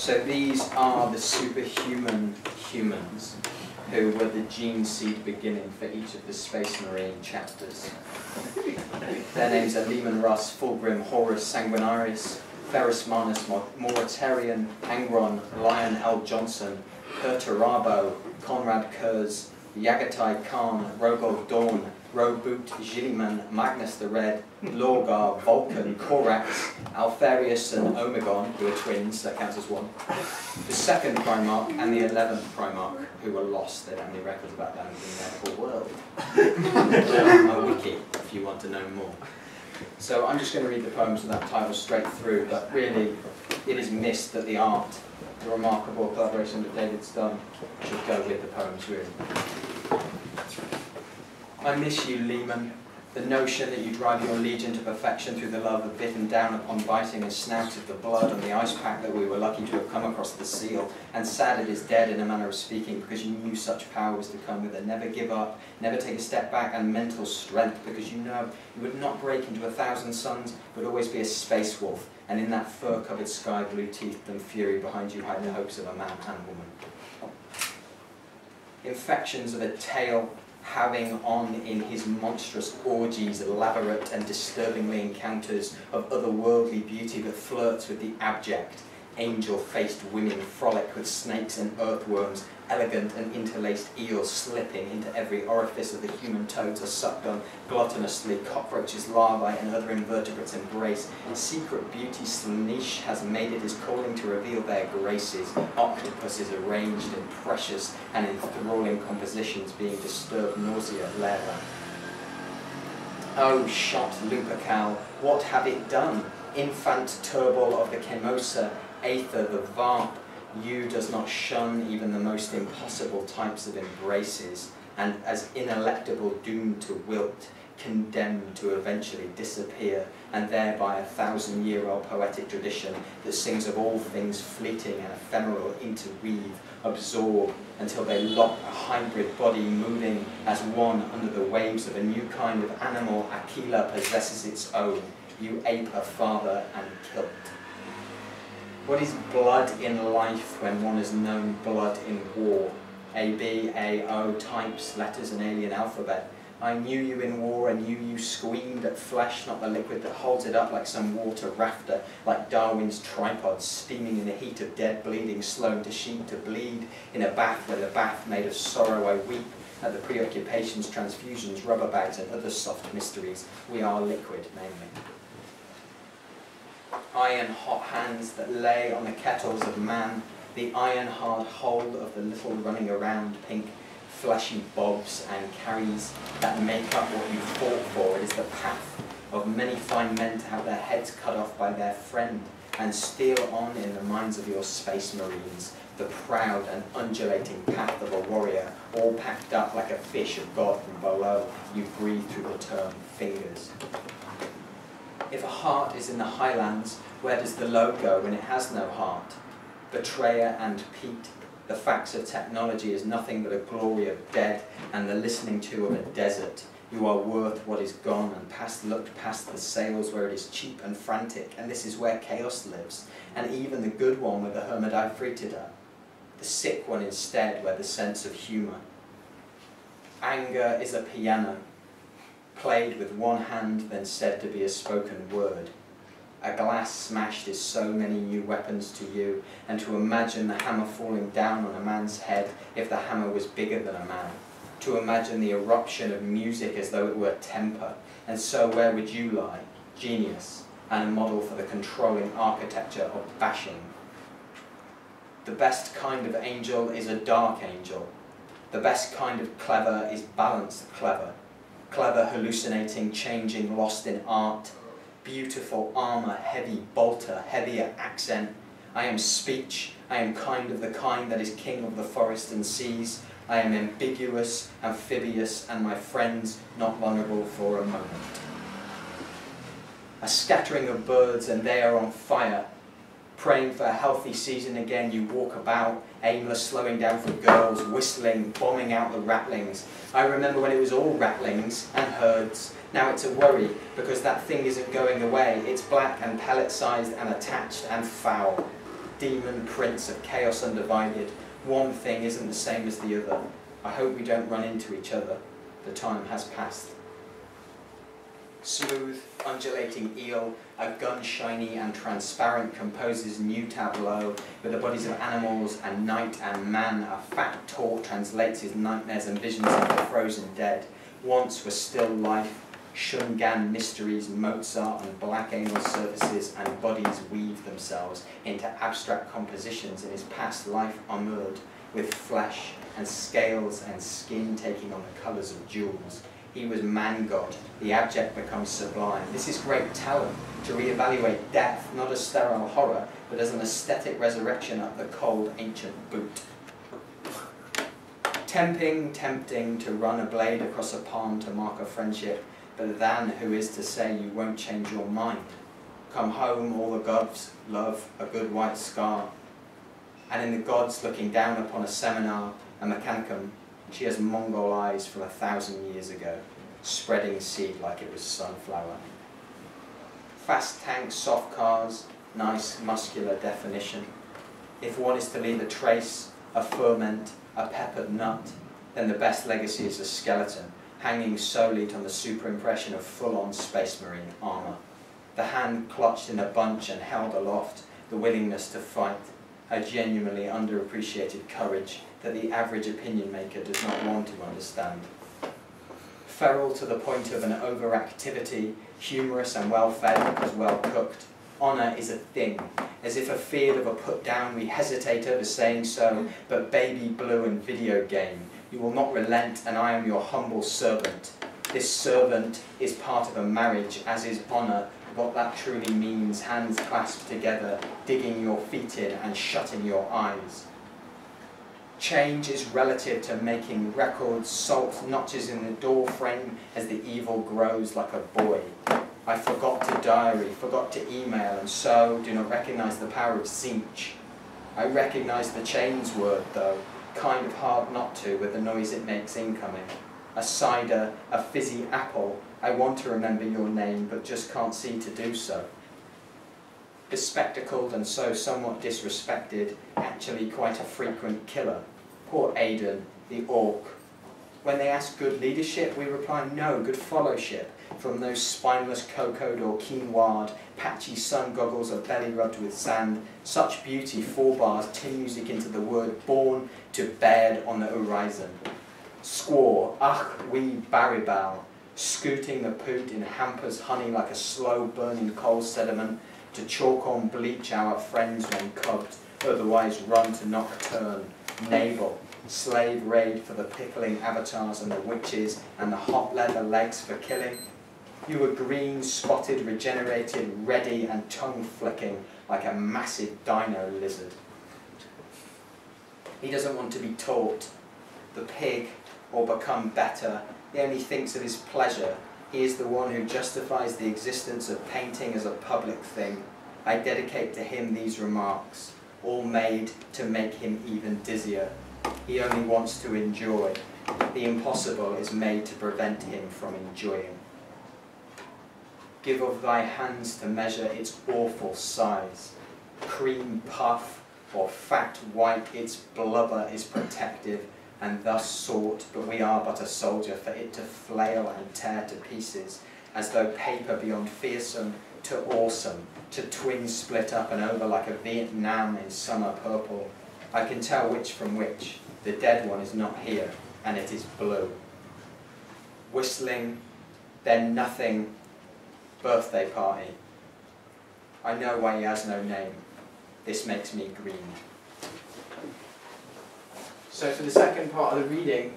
So these are the superhuman humans who were the gene seed beginning for each of the Space Marine chapters. Their names are Lehman Russ, Fulgrim, Horus Sanguinarius, Ferrus Manus Moritarian, Angron, Lion L. Johnson, Kurtarabo, Conrad Kurz, Yagatai Khan, Rogol Dawn, Roboot, Gilliman, Magnus the Red, Lorgar, Vulcan, Corax, Alfarius and Omegon, who are twins, that counts as one. The second Primarch and the 11th Primarch, who were lost. They don't have any records about them in their whole world. A wiki, if you want to know more. So I'm just going to read the poems with that title straight through, but really it is missed that the art, the remarkable collaboration that David's done, should go with the poems, really. I miss you, Lehman. The notion that you drive your legion to perfection through the love of bitten down upon biting and snouted the blood on the ice pack that we were lucky to have come across the seal, and sad it is dead in a manner of speaking, because you knew such power was to come with it. Never give up, never take a step back, and mental strength, because you know you would not break into 1,000 suns, but always be a space wolf, and in that fur-covered sky, blue-teethed and fury behind you hide the hopes of a man and woman. Infections of a tale, having on in his monstrous orgies elaborate and disturbingly encounters of otherworldly beauty that flirts with the abject, angel-faced women frolic with snakes and earthworms, elegant and interlaced eels slipping into every orifice of the human toads are sucked on gluttonously, cockroaches, larvae and other invertebrates embrace. Secret beauty Slaanesh has made it his calling to reveal their graces, octopuses arranged in precious and enthralling compositions being disturbed nausea Lara. Oh, shot Lupercal, what have it done? Infant Turbal of the Chemosa, Aether the Varp, you does not shun even the most impossible types of embraces, and as inelectable doomed to wilt, condemned to eventually disappear, and thereby 1,000-year-old poetic tradition that sings of all things fleeting and ephemeral interweave, absorb, until they lock a hybrid body moving as one under the waves of a new kind of animal Aquila possesses its own. You ape a father and kilt. What is blood in life when one has known blood in war? A, B, A, O, types, letters, and alien alphabet. I knew you in war, and knew you screamed at flesh, not the liquid that holds it up like some water rafter, like Darwin's tripod, steaming in the heat of dead, bleeding, slow to sheet to bleed, in a bath where the bath made of sorrow I weep, at the preoccupations, transfusions, rubber bags, and other soft mysteries. We are liquid, mainly. Iron-hot hands that lay on the kettles of man, the iron-hard hold of the little running around pink fleshy bobs and carries that make up what you fought for. It is the path of many fine men to have their heads cut off by their friend and steal on in the minds of your space marines, the proud and undulating path of a warrior, all packed up like a fish of God from below. You breathe through the term fingers. If a heart is in the highlands, where does the low go when it has no heart? Betrayer and Pete, the facts of technology is nothing but a glory of dead and the listening to of a desert. You are worth what is gone and looked past the sails where it is cheap and frantic, and this is where chaos lives, and even the good one with the Hermodifritida, the sick one instead where the sense of humour. Anger is a piano, played with one hand, then said to be a spoken word. A glass smashed is so many new weapons to you, and to imagine the hammer falling down on a man's head if the hammer was bigger than a man. To imagine the eruption of music as though it were temper, and so where would you lie? Genius, and a model for the controlling architecture of bashing. The best kind of angel is a dark angel. The best kind of clever is balanced clever. Clever, hallucinating, changing, lost in art. Beautiful armour, heavy bolter, heavier accent. I am speech, I am kind of the kind that is king of the forest and seas. I am ambiguous, amphibious, and my friends not vulnerable for a moment. A scattering of birds and they are on fire. Praying for a healthy season again, you walk about, aimless, slowing down for girls, whistling, bombing out the ratlings. I remember when it was all ratlings and herds. Now it's a worry, because that thing isn't going away. It's black and pellet-sized and attached and foul. demon prince of chaos undivided. One thing isn't the same as the other. I hope we don't run into each other. The time has passed. Smooth, undulating eel, a gun shiny and transparent, composes new tableau with the bodies of animals and night and man. A fat taut translates his nightmares and visions into frozen dead. Once was still life, Shungan mysteries, Mozart and black anal surfaces and bodies weave themselves into abstract compositions in his past life armoured with flesh and scales and skin taking on the colours of jewels. He was man-god, the abject becomes sublime. This is great talent, to re-evaluate death, not as sterile horror, but as an aesthetic resurrection up the cold ancient boot. Tempting to run a blade across a palm to mark a friendship, but than who is to say you won't change your mind. Come home, all the gods love a good white scar. And in the gods looking down upon a seminar, a mechanicum, she has Mongol eyes from 1,000 years ago, spreading seed like it was sunflower. Fast tanks, soft cars, nice muscular definition. If one is to leave a trace, a ferment, a peppered nut, then the best legacy is a skeleton, hanging solely on the superimpression of full-on Space Marine armour. The hand clutched in a bunch and held aloft, the willingness to fight, a genuinely underappreciated courage that the average opinion maker does not want to understand. Feral to the point of an overactivity, humorous and well-fed because well-cooked, honour is a thing, as if afeard of a put-down we hesitate over saying so, but baby blue and video game, you will not relent and I am your humble servant. This servant is part of a marriage, as is honour, what that truly means, hands clasped together, digging your feet in and shutting your eyes. Change is relative to making records, salt notches in the door frame as the evil grows like a boy. I forgot to diary, forgot to email, and so do not recognise the power of Zinch. I recognise the chains word though, kind of hard not to with the noise it makes incoming. A cider, a fizzy apple, I want to remember your name but just can't see to do so. Bespectacled and so somewhat disrespected, actually quite a frequent killer. Poor Aidan, the orc. When they ask good leadership, we reply no, good fellowship, from those spineless cocoed or quinoa'd, patchy sun goggles or belly rubbed with sand. Such beauty, 4 bars, tin music into the word, born to bed on the horizon. Squaw, ach, wee baribal, scooting the poot in hampers honey like a slow burning coal sediment, to chalk on bleach our friends when cubbed, otherwise run to nocturne. Navel, slave raid for the pickling avatars and the witches and the hot leather legs for killing. You were green, spotted, regenerated, ready and tongue flicking like a massive dino lizard. He doesn't want to be taught, the pig, or become better. He only thinks of his pleasure. He is the one who justifies the existence of painting as a public thing. I dedicate to him these remarks, all made to make him even dizzier. He only wants to enjoy. The impossible is made to prevent him from enjoying. Give of thy hands to measure its awful size. Cream puff or fat white, its blubber is protective and thus sought, but we are but a soldier for it to flail and tear to pieces, as though paper beyond fearsome to awesome, to twins split up and over like a Vietnam in summer purple. I can tell which from which. The dead one is not here, and it is blue. Whistling, then nothing, birthday party. I know why he has no name. This makes me green. So for the second part of the reading,